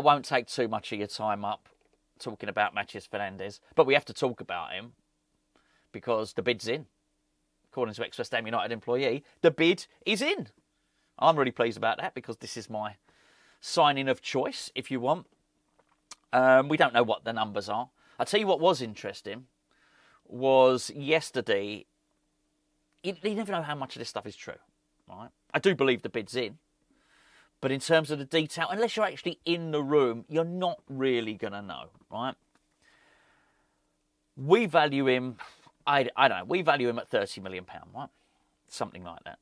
won't take too much of your time up talking about Matias Fernandez, but we have to talk about him because the bid's in. According to ex-West Ham United employee, the bid is in. I'm really pleased about that because this is my signing of choice, if you want. We don't know what the numbers are. I'll tell you what was interesting was yesterday. You never know how much of this stuff is true, right? I do believe the bid's in. But in terms of the detail, unless you're actually in the room, you're not really going to know, right? We value him, I don't know, we value him at £30 million, right? Something like that.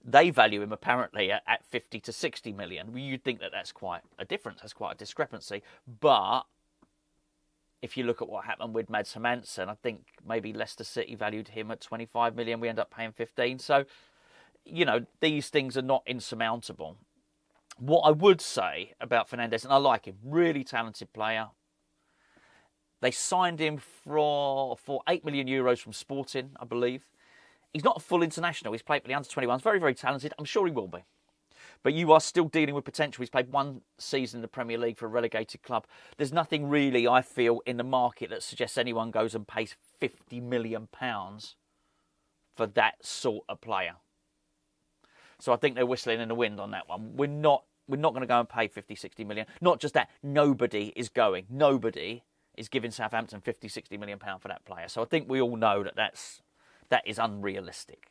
They value him apparently at 50 to 60 million. You'd think that that's quite a difference, that's quite a discrepancy. But if you look at what happened with Mads Hermansen, I think maybe Leicester City valued him at 25 million. We end up paying 15. So, you know, these things are not insurmountable. What I would say about Fernandez, and I like him, really talented player. They signed him for €8 million from Sporting, I believe. He's not a full international. He's played for the under-21s. Very, very talented. I'm sure he will be. But you are still dealing with potential. He's played one season in the Premier League for a relegated club. There's nothing really, I feel, in the market that suggests anyone goes and pays £50 million for that sort of player. So I think they're whistling in the wind on that one. We're not going to go and pay 50, 60 million. Not just that, nobody is going. Nobody is giving Southampton 50, 60 million pound for that player. So I think we all know that is unrealistic.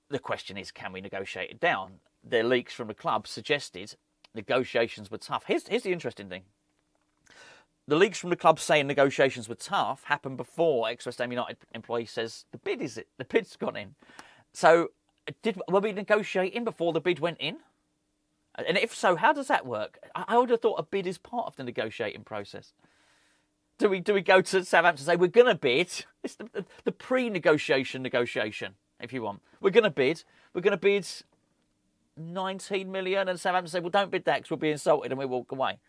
The question is, can we negotiate it down? The leaks from the club suggested negotiations were tough. Here's the interesting thing. The leaks from the club saying negotiations were tough happened before ex-West Ham United employee says the bid's gone in. So were we negotiating before the bid went in? And if so, how does that work? I would have thought a bid is part of the negotiating process. Do we go to Southampton and say, we're going to bid? It's the pre-negotiation, if you want. We're going to bid 19 million, and Southampton say, well, don't bid that because we'll be insulted and we walk away.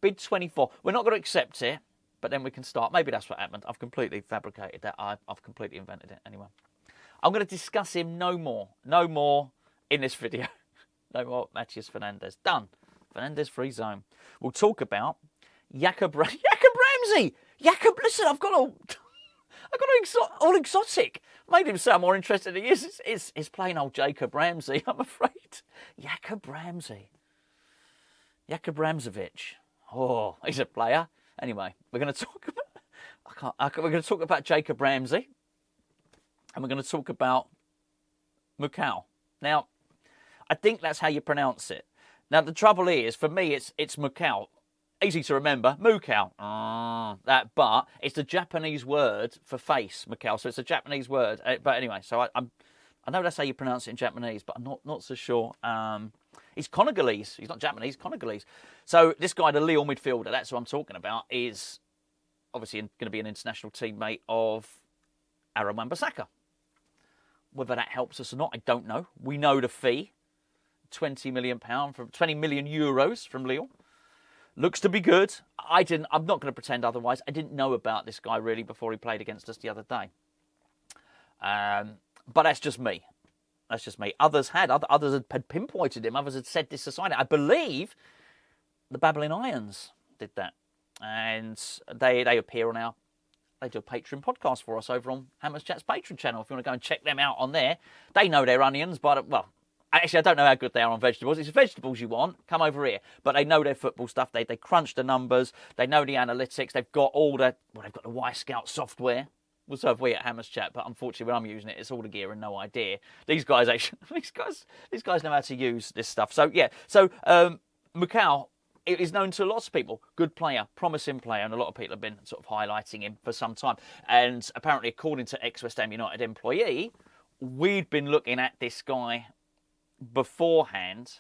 Bid 24. We're not going to accept it, but then we can start. Maybe that's what happened. I've completely fabricated that. I've completely invented it. Anyway, I'm going to discuss him no more in this video. No more Matias Fernandez. Done. Fernandez free zone. We'll talk about Jacob Ramsey. Listen, I've got all exotic. Made him sound more interesting than he is. It's plain old Jacob Ramsey, I'm afraid. Jacob Ramsey. Jacob Ramsevich. Oh, he's a player. Anyway, we're going to talk about we're going to talk about Jacob Ramsey. And we're going to talk about Macau. Now, I think that's how you pronounce it. Now, the trouble is, for me, it's Macau. Easy to remember, Mukau. But it's the Japanese word for face, Macau. So it's a Japanese word. But anyway, so I know that's how you pronounce it in Japanese, but I'm not so sure. He's Congolese. He's not Japanese, Congolese. So this guy, the Lille midfielder, that's who I'm talking about, is obviously going to be an international teammate of Aaron Wan-Bissaka. Whether that helps us or not, I don't know. We know the fee. £20 million from €20 million from Lille. Looks to be good. I'm not going to pretend otherwise. I didn't know about this guy really before he played against us the other day. But that's just me. That's just me. Others had pinpointed him. Others had said this to sign it. I believe the Babbling Irons did that, and they appear on our. They do a Patreon podcast for us over on Hammers Chat's Patreon channel. If you want to go and check them out on there, they know their onions, but well. Actually, I don't know how good they are on vegetables. It's vegetables you want, come over here. But they know their football stuff. They crunch the numbers. They know the analytics. They've got they've got the Y-Scout software. Well, so have we at Hammers Chat, but unfortunately when I'm using it, it's all the gear and no idea. These guys know how to use this stuff. So yeah, Macau is known to lots of people. Good player, promising player, and a lot of people have been sort of highlighting him for some time. And apparently, according to ex-West Ham United employee, we'd been looking at this guy beforehand,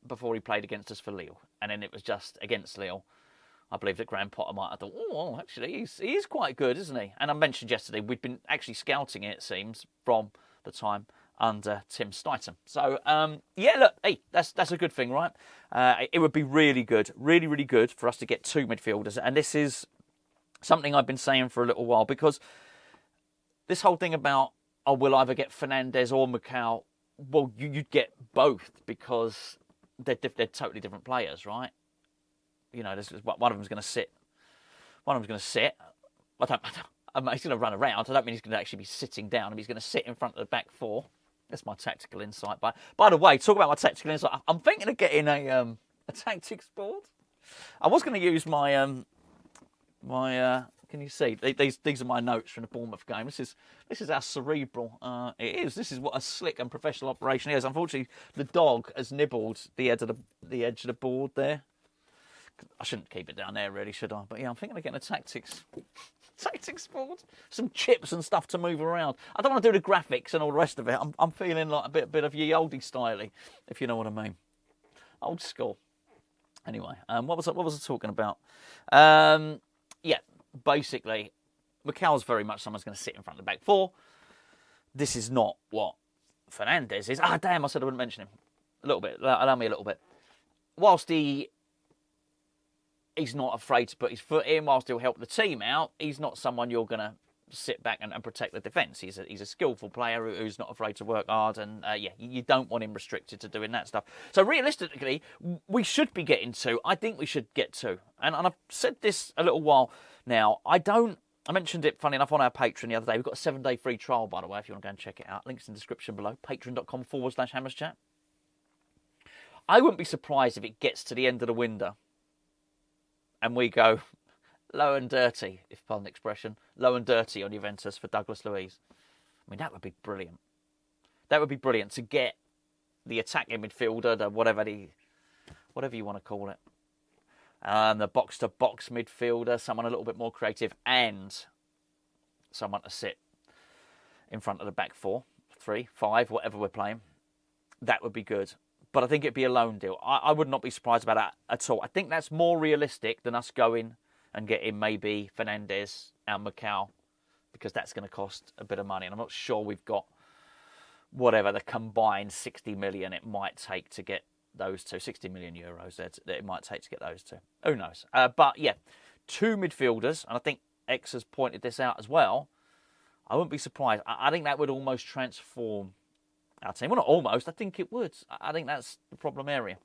before he played against us for Lille, and then it was just against Lille. I believe that Graham Potter might have thought, oh, actually, he is quite good, isn't he? And I mentioned yesterday, we'd been actually scouting it seems, from the time under Tim Stuyton. So, yeah, look, hey, that's a good thing, right? It would be really good, really, really good for us to get two midfielders, and this is something I've been saying for a little while, because this whole thing about, we'll either get Fernandez or Macau. Well, you'd get both, because they're totally different players, right? You know, one of them's going to sit. One of them's going to sit. He's going to run around. I don't mean he's going to actually be sitting down. I mean, he's going to sit in front of the back four. That's my tactical insight. By the way, talk about my tactical insight. I'm thinking of getting a tactics board. I was going to use my can you see? These are my notes from the Bournemouth game. This is how cerebral it is. This is what a slick and professional operation is. Unfortunately, the dog has nibbled the edge of the board there. I shouldn't keep it down there, really, should I? But yeah, I'm thinking of getting a tactics board, some chips and stuff to move around. I don't want to do the graphics and all the rest of it. I'm feeling like a bit of ye oldie styly, if you know what I mean. Old school. Anyway, what was I talking about? Yeah, basically, Macau's very much someone's going to sit in front of the back four. This is not what Fernandez is. Ah, damn! I said I wouldn't mention him. A little bit. Allow me a little bit. Whilst he's not afraid to put his foot in, whilst he'll help the team out, he's not someone you're going to sit back and protect the defence. He's a skillful player who's not afraid to work hard, and you don't want him restricted to doing that stuff. So realistically, we should be getting two. I think we should get two. And I've said this a little while now. I mentioned it, funny enough, on our Patreon the other day. We've got a 7-day free trial, by the way, if you want to go and check it out. Links in the description below. Patreon.com/HammersChat. I wouldn't be surprised if it gets to the end of the window and we go low and dirty, if pardon the expression, low and dirty on Juventus for Douglas Luiz. I mean, that would be brilliant. That would be brilliant to get the attacking midfielder, the whatever you want to call it, the box-to-box midfielder, someone a little bit more creative, and someone to sit in front of the back four, 3, 5, whatever we're playing. That would be good. But I think it'd be a loan deal. I would not be surprised about that at all. I think that's more realistic than us going and getting maybe Fernandes and Macau, because that's going to cost a bit of money. And I'm not sure we've got whatever the combined 60 million it might take to get those two, 60 million euros that it might take to get those two. Who knows? But yeah, two midfielders, and I think X has pointed this out as well. I wouldn't be surprised. I think that would almost transform our team. Well, not almost. I think it would. I think that's the problem area.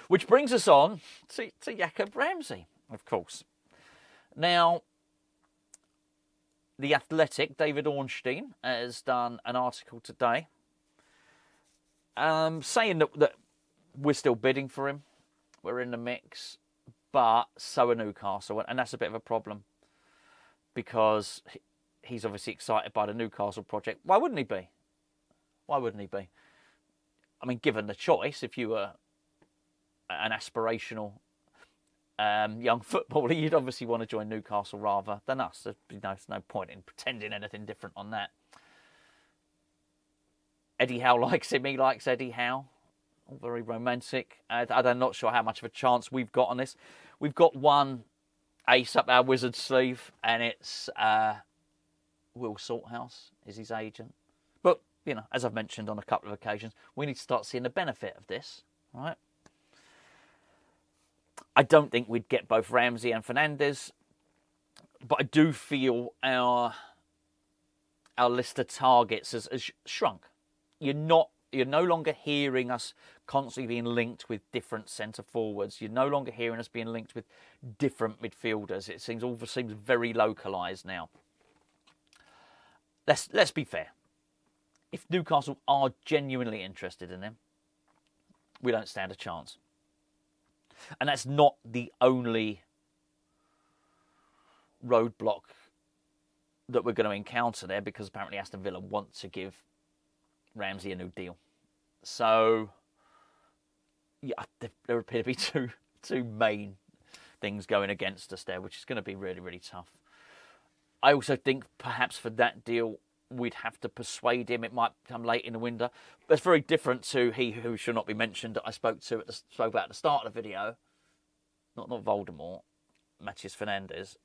Which brings us on to Jacob Ramsey, of course. Now, The Athletic, David Ornstein, has done an article today saying that we're still bidding for him. We're in the mix, but so are Newcastle. And that's a bit of a problem because he's obviously excited by the Newcastle project. Why wouldn't he be? Why wouldn't he be? I mean, given the choice, if you were an aspirational young footballer, you'd obviously want to join Newcastle rather than us. There's no point in pretending anything different on that. Eddie Howe likes him. He likes Eddie Howe. All very romantic. I'm not sure how much of a chance we've got on this. We've got one ace up our wizard sleeve, and it's Will Salthouse is his agent. But, you know, as I've mentioned on a couple of occasions, we need to start seeing the benefit of this, right? I don't think we'd get both Ramsey and Fernandes, but I do feel our list of targets has shrunk. You're no longer hearing us constantly being linked with different centre forwards. You're no longer hearing us being linked with different midfielders. It seems very localised now. Let's be fair. If Newcastle are genuinely interested in him, we don't stand a chance. And that's not the only roadblock that we're going to encounter there, because apparently Aston Villa want to give Ramsey a new deal. So, yeah, there appear to be two main things going against us there, which is going to be really, really tough. I also think perhaps for that deal, we'd have to persuade him. It might come late in the window. But it's very different to he who should not be mentioned that I spoke about at the start of the video. Not Voldemort, Matias Fernandez.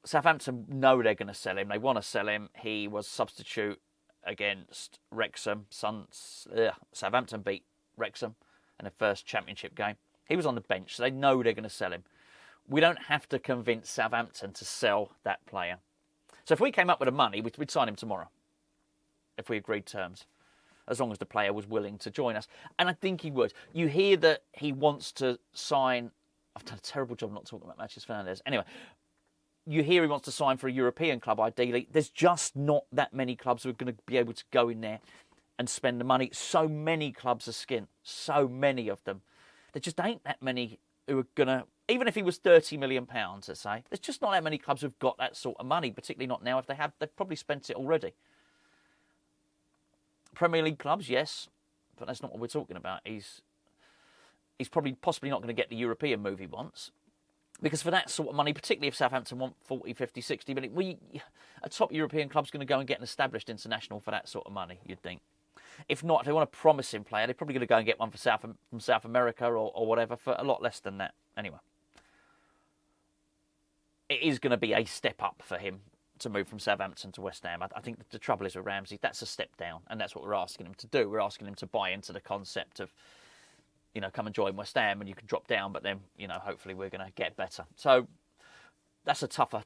Southampton know they're going to sell him. They want to sell him. He was substitute against Wrexham. Southampton beat Wrexham in the first championship game. He was on the bench, so they know they're going to sell him. We don't have to convince Southampton to sell that player. So if we came up with the money, we'd sign him tomorrow, if we agreed terms. as long as the player was willing to join us. And I think he would. You hear that he wants to sign... I've done a terrible job not talking about Matias Fernandez. Anyway, you hear he wants to sign for a European club, ideally. There's just not that many clubs who are going to be able to go in there and spend the money. So many clubs are skint. So many of them. There just ain't that many who are going to... Even if he was £30 million, let's say, there's just not that many clubs who've got that sort of money, particularly not now. If they have, they've probably spent it already. Premier League clubs, yes, but that's not what we're talking about. He's possibly not going to get the European move he wants. Because for that sort of money, particularly if Southampton want 40, 50, 60 million, a top European club's going to go and get an established international for that sort of money, you'd think. If not, if they want a promising player, they're probably going to go and get one from South America or whatever for a lot less than that. Anyway, it is going to be a step up for him to move from Southampton to West Ham. I think the trouble is with Ramsey, that's a step down, and that's what we're asking him to do. We're asking him to buy into the concept of, come and join West Ham and you can drop down, but then, hopefully we're going to get better. So that's a tougher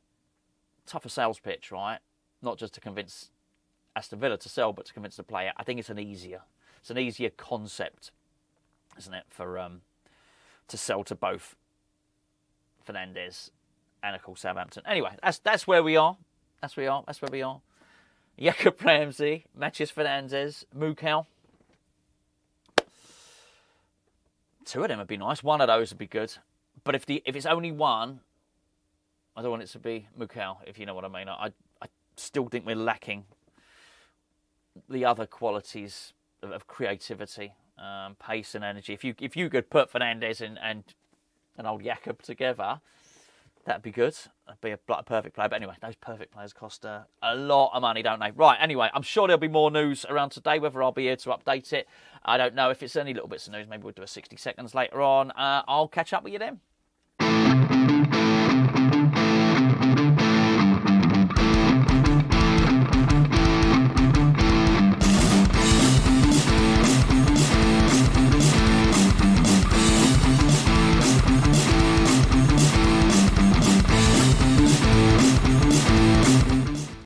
sales pitch, right? Not just to convince Aston Villa to sell, but to convince the player. I think it's an easier concept, isn't it, for to sell to both Fernandez and, of course, Southampton. Anyway, that's where we are. That's where we are. Jacob Ramsey, Mateus Fernandes, Mukau. Two of them would be nice. One of those would be good. But if it's only one, I don't want it to be Mukau, if you know what I mean. I still think we're lacking the other qualities of creativity, pace and energy. If you could put Fernandez and old Jacob together, that'd be good. That'd be a perfect player. But anyway, those perfect players cost a lot of money, don't they? Right, anyway, I'm sure there'll be more news around today, whether I'll be here to update it. I don't know. If it's only little bits of news, maybe we'll do a 60 seconds later on. I'll catch up with you then.